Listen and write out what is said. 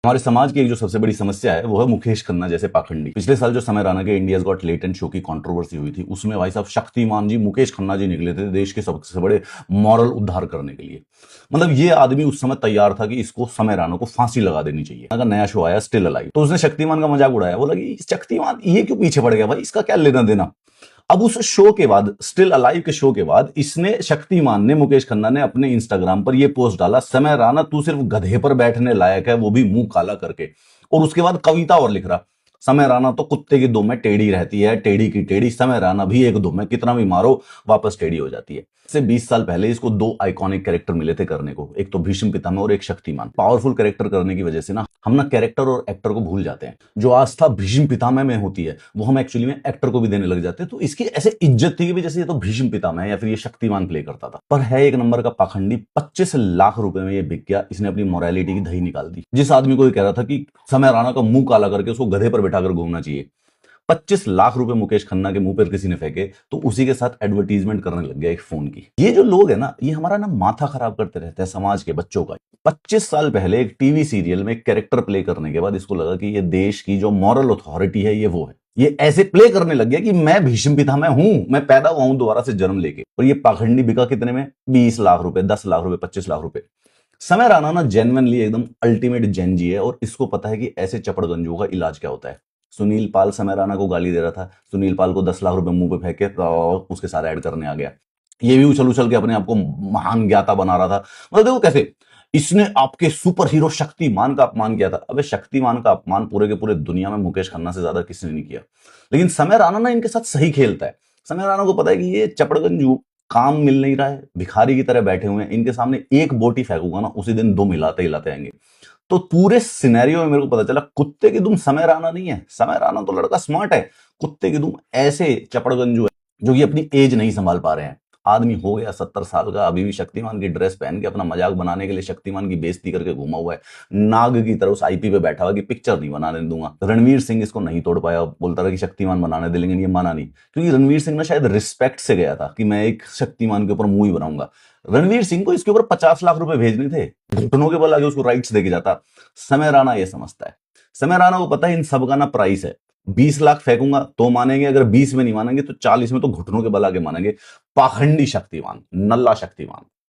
हमारे समाज की एक जो सबसे बड़ी समस्या है वो है मुकेश खन्ना जैसे पाखंडी। पिछले साल जो समय राणा के इंडियाज गॉट टैलेंट शो की कंट्रोवर्सी हुई थी, उसमें भाई साहब शक्तिमान जी मुकेश खन्ना जी निकले थे देश के सबसे बड़े मॉरल उद्धार करने के लिए। मतलब ये आदमी उस समय तैयार था कि इसको समय राणा को फांसी लगा देनी चाहिए। अगर नया शो आया स्टिल अलाइव, तो उसने शक्तिमान का मजाक उड़ाया, बोला कि शक्तिमान ये क्यों पीछे पड़ गया भाई, इसका क्या लेना देना। अब उस शो के बाद, स्टिल अलाइव के शो के बाद, इसने शक्तिमान ने, मुकेश खन्ना ने अपने इंस्टाग्राम पर यह पोस्ट डाला, समय राणा तू सिर्फ गधे पर बैठने लायक है, वो भी मुंह काला करके। और उसके बाद कविता और लिख रहा, समय राणा तो कुत्ते की दुम में टेढ़ी रहती है, टेढ़ी की टेढ़ी, समय राणा भी एक दुम में, कितना भी मारो वापस टेढ़ी हो जाती है। से 20 साल पहले इसको दो आइकॉनिक कैरेक्टर मिले थे करने को, एक तो भीष्म पितामह और एक शक्तिमान। पावरफुल कैरेक्टर करने की वजह से ना हम ना कैरेक्टर और एक्टर को भूल जाते हैं। जो आस्था भीष्म पितामह में होती है वो हम एक्चुअली में एक्टर को भी देने लग जाते हैं। तो इसकी ऐसे इज्जत थी कि जैसे ये तो भीष्म पितामह है या फिर ये शक्तिमान प्ले करता था। पर है एक नंबर का पाखंडी। 25 लाख रुपए में ये बिक गया। इसने अपनी मोरालिटी की दही निकाल दी। जिस आदमी को ये कह रहा था कि समय राणा का मुंह काला करके उसको गधे पर बैठाकर घूमना चाहिए, 25 लाख रुपए मुकेश खन्ना के मुंह पर किसी ने फेंके तो उसी के साथ एडवर्टीजमेंट करने लग गया एक फोन की। ये जो लोग है ना, ये हमारा ना माथा खराब करते रहते हैं समाज के बच्चों का। 25 साल पहले एक टीवी सीरियल में कैरेक्टर प्ले करने के बाद इसको लगा कि ये देश की जो मॉरल अथॉरिटी है ये वो है। ये ऐसे प्ले करने लग गया कि मैं भीष्म पितामह हूं, मैं पैदा हुआ हूं दोबारा से जन्म लेके। और ये पाखंडी बिका कितने में? 20 लाख रुपए, 10 लाख रुपए, 25 लाख रुपए। समय राणा ना जेन्युइनली एकदम अल्टीमेट जेनजी है और इसको पता है कि ऐसे चपड़गंजों का इलाज क्या होता है। सुनील पाल समय राणा को गाली दे रहा था, सुनील पाल को 10 लाख रुपए मुंह पे फेंक के उसके सारे ऐड करने आ गया। ये भी उछल उछल के अपने आप को महान ज्ञाता बना रहा था। मतलब देखो कैसे इसने आपके सुपर हीरो शक्तिमान का अपमान किया था। अबे शक्तिमान का अपमान पूरे के पूरे दुनिया में मुकेश खन्ना से ज्यादा किसी ने नहीं किया। लेकिन समय राणा ना इनके साथ सही खेलता है। समय राणा को पता है कि ये चपड़गंजू काम मिल नहीं रहा है, भिखारी की तरह बैठे हुए हैं, इनके सामने एक बोटी फेंकूंगा ना उसी दिन दो मिलाते हिलाते आएंगे। तो पूरे सिनेरियो में मेरे को पता चला कुत्ते की दुम समय राणा नहीं है। समय राणा तो लड़का स्मार्ट है, कुत्ते की दुम ऐसे चपड़गंजू है जो कि अपनी एज नहीं संभाल पा रहे हैं। आदमी हो गया 70 साल का, अभी भी शक्तिमान की ड्रेस पहन के अपना मजाक बनाने के लिए शक्तिमान की बेइज्जती करके घुमा हुआ है। नाग की तरह उस आईपी पे बैठा हुआ कि पिक्चर नहीं बनाने दूंगा। रणवीर सिंह इसको नहीं तोड़ पाया, बोलता रहा कि शक्तिमान बनाने दे, लेकिन ये माना नहीं, क्योंकि रणवीर सिंह ने शायद रिस्पेक्ट से गया था कि मैं एक शक्तिमान के ऊपर मूवी बनाऊंगा। रणवीर सिंह को इसके ऊपर 50 लाख रुपए भेजने थे, घुटनों के बल आगे उसको राइट्स देके जाता। समय राणा ये समझता है। समय राणा को पता है इन सब का ना प्राइस है। 20 लाख फेंकूंगा तो मानेंगे, अगर 20 में नहीं मानेंगे तो 40 में तो घुटनों के बल आगे मानेंगे। पाखंडी शक्तिमान, नल्ला शक्तिमान।